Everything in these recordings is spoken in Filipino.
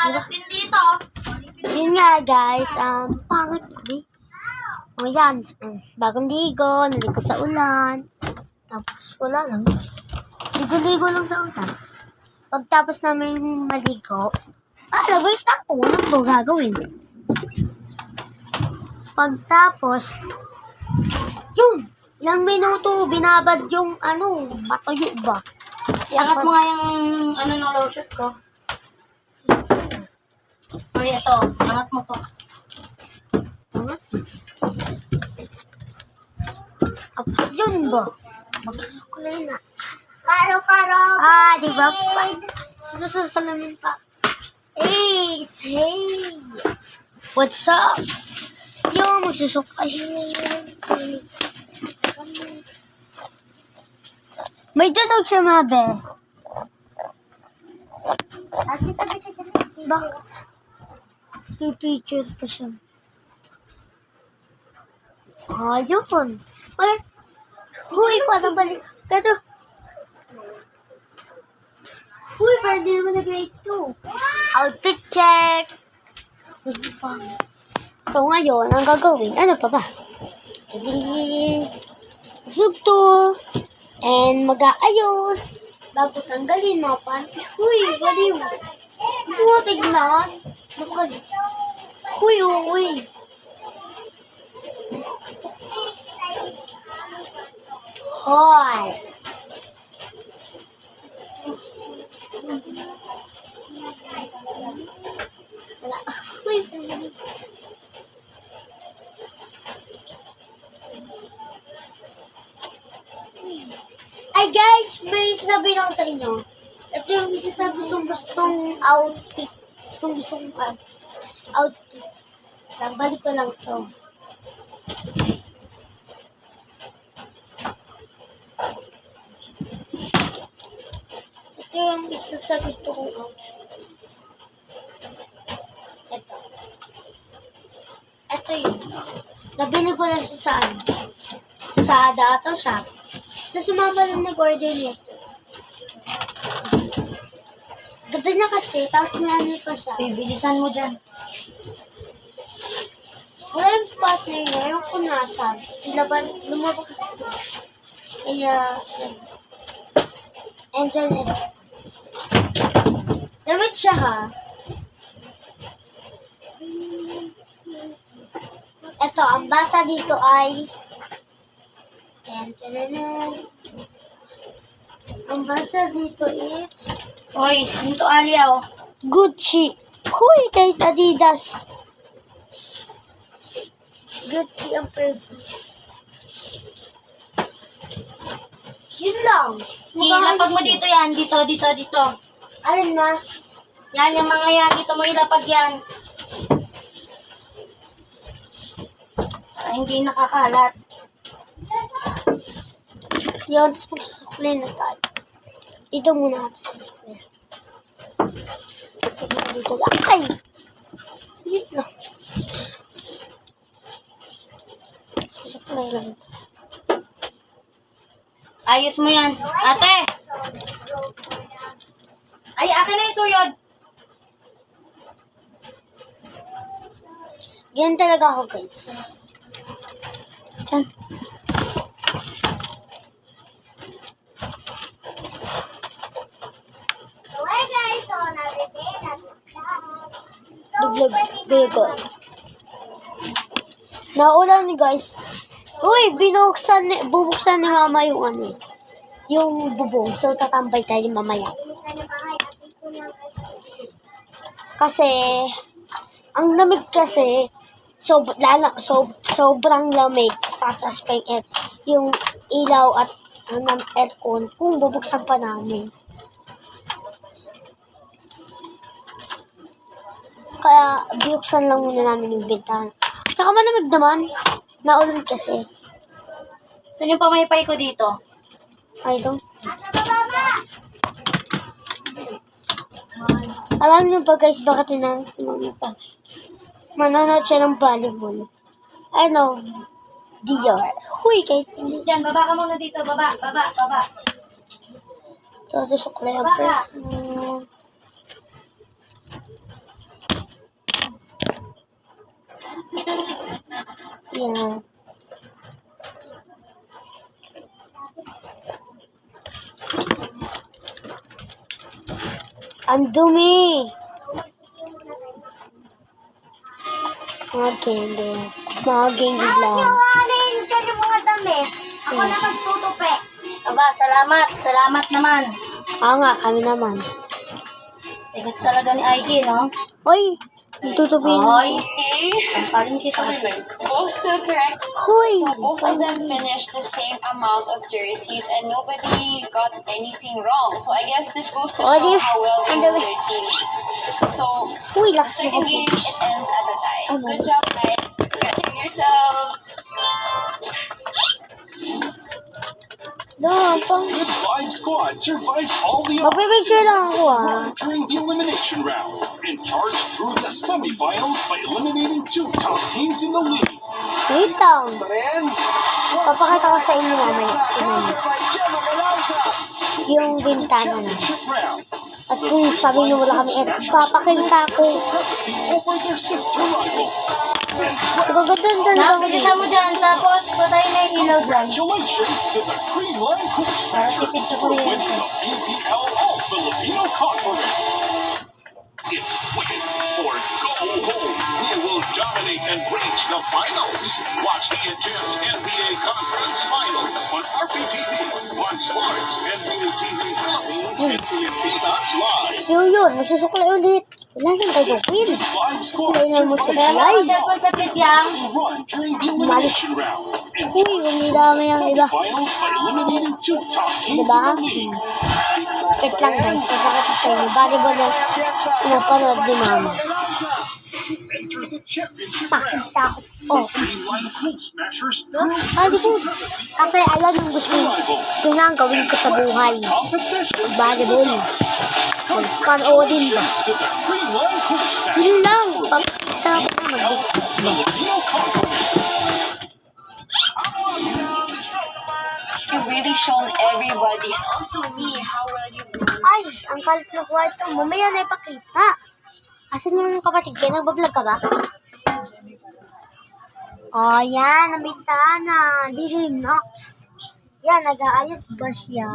Kalat din dito. Yun nga guys, pangit ko eh. O yan, bagong ligo, naligo sa ulan. Tapos wala lang. Ligo-ligo lang sa ulan. Pagtapos namin maligo, nag-voice na ako. Ano ba gagawin? Pagtapos, yun, ilang minuto, binabad yung matuyo ba? Iangat mo nga yung ng lotion ko. Uy, ito. Angat mo to. Yun ba? Magsusukulay na. Karo-karo. Di ba? Sinasalamin pa. Hey! What's up? Yo, magsusukay. May tunog siya, Mabe. Tabi ka dyan. Bakit? May picture pa siya. Yun. Ay, huy, parang balik. Kato. Huy, parang di naman nag-grade 2. Outfit check. So, ngayon, ang gagawin, ano pa ba? Edi, sugto. And mag-aayos. Bago tanggalin mga panty. Huy, baliw. Hindi mo tignan. Huy. Hoy. Huy. Ay guys, may sasabihin ako sa inyo. Ito yung isa sa gustong outfit. Gustong outfit. Balik ko lang to. Ito yung isa sa gusto kong outfit. Ito yun. Nabili ko lang siya saan? Sa Dato Shop. Sa sumama lang nag-order nito. Ganda niya kasi, tapos may ano pa siya. Bibilisan mo dyan. Wala yung partner niya, yung kunasan. Lumabas kasi. Kaya, and then, damit siya ha. Ito, ang basa dito ay ang basa dito is Uy, dito Alia, oh. Gucci. Huy, kahit Adidas. Gucci ang person. Yun lang. Ilapag mo dito yan. Dito. Alin na? Yan, yung mga yan. Dito mo ilapag yan. Para hindi nakakalat. Yun, tapos magsusukli na tayo. Dito muna natin sa sukli. Dito lang. Ay! Dito lang. Sukli lang. Ayos mo yan. Ate! Ay, akin na yung suyod. Ganyan talaga ako, guys. Diyan. Duglag. Naulan ni guys. Uy, bubuksan ni mama yung yung bubong. So, tatambay tayo mamaya. Kasi, ang lamig kasi, sobrang lamig. Tatas pa yung ilaw at ng aircon kung bubuksan pa namin. Kaya, buksan lang muna namin yung bintana. Tsaka malamig naman. Naulan kasi. Saan yung pamaypay ko dito? I don't. Alam niyo ba guys, bakit tinanong mami pa? Manonood siya ng volleyball. Dior. Huy, kahit hindi. Diyan, baba ka muna dito. Baba. So, susuklay ang person. Yan. Ang dumi. Mga candy. Mga candy lang. Ano yun dyan yung mga damit? Ako na magtutupi. Aba, salamat. Salamat naman. Oo nga, kami naman. Tigas talaga ni Aiki, no? Hoy, tutupin. Hoy. Sampalin kita. Both still correct. Hoy! Both of them finished the same amount of jerseys and nobody got anything wrong. So I guess this goes to Oh, show di- how well they ang know dami. their teammates. So Uy, lakas mo second game, focus. it ends at a tie. Ano? Good job, guys. Getting yourselves. No, pang... Good Vibe Squad survived all the Magpipicture lang ako during the elimination round and charged through the semifinals by eliminating 2 top teams in the league. Wait lang. And Papakita ko sa inyo mamaya. Tingnan niyo. Yung bintana na. championship round, At kung sabi niyo wala kami air, papakita ko. supremacy over their sister rivals. And Nagaganda lang Napilisan mo dyan, tapos patayin na yung ilaw dyan. congratulations to the Green Line Cool Para Smashers tipid sa for kuryente. winning the BPL All-Filipino Conference. It's win or go home. Who will dominate and reach the finals? Watch the intense NBA Conference Finals on RPTV, on Sports, NBA TV Philippines, and PNP.s Live. Yun, nasusuklay ulit. Wala nang tayo win. Live score Kailan mo sa Kaya mo buhay? ang cellphone sa klit yang. run during the elimination round. And Uy, humila yung iba. semifinals by eliminating 2 top teams Diba? in the league. Wait lang guys, papakita sa inyo. Volleyball na pinapanood ni mama. To enter the championship round. Pakita ko. Oh, Green Line Cool Smashers volleyball. Kasi ayan yung gusto na ang gawin ko sa buhay. competition Volleyball. Panoodin ba? to the Green Line Cool Smashers Yun lang. Papakita ko naman. Filipino Conference. You've really shown everybody and also me how well you do. Ay, ang kalit na kwarto. Mamaya na ipakita. Asan yung kapatid ko? Nagbablog ka ba? Oh, yan. Ang bintana. Dilim Nox. Yan, nag-aayos ba siya?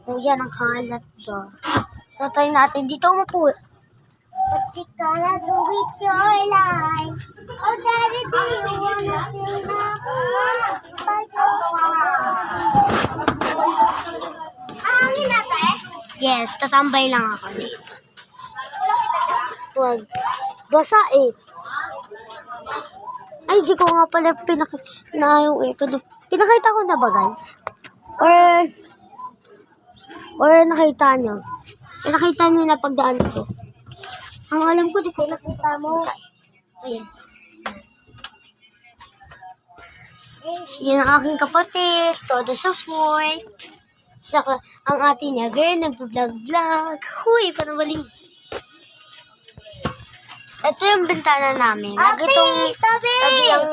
Oh, yan. Ang kalat ba? So, try natin. Dito umupo. But you gotta do with your life. Oh, daddy, do you wanna sing Hangin natin? Yes, tatambay lang ako dito. Wag. Basa eh. Ay, di ko nga pala na yung ito. Pinakita ko na ba, guys? Or nakita nyo? Nakita nyo na pagdaan ko. Ang alam ko, di ko nakita mo. Ayan. Yan ang aking kapatid. Todo sa fort. Saka, ang ate niya, girl, nag-vlog-vlog. Huy, panawaling. Ito yung bintana namin. Lagi itong, lagi ang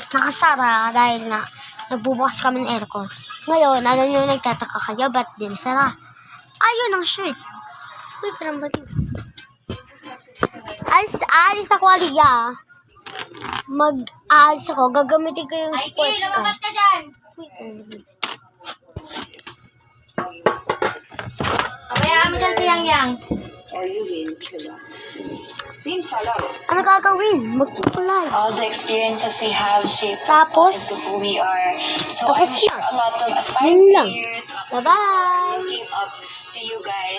nakasara dahil nga, nagbubukas kami ng aircon. Ngayon, alam nyo, nagtataka kayo, ba't di masara? Ayun ang shirt. Huy, panawaling. Alis ako, Aliyah. Mag-alis ako, gagamitin ko yung sports car. ka dyan. Pabayaan mo dyan si Yang Yang. Ano gagawin? Mag-supply. All the experiences we have shaped us Tapos? into who we are. So Tapos I'm sure na. a lot of Yun aspiring lang. players Bye-bye! looking up to you guys.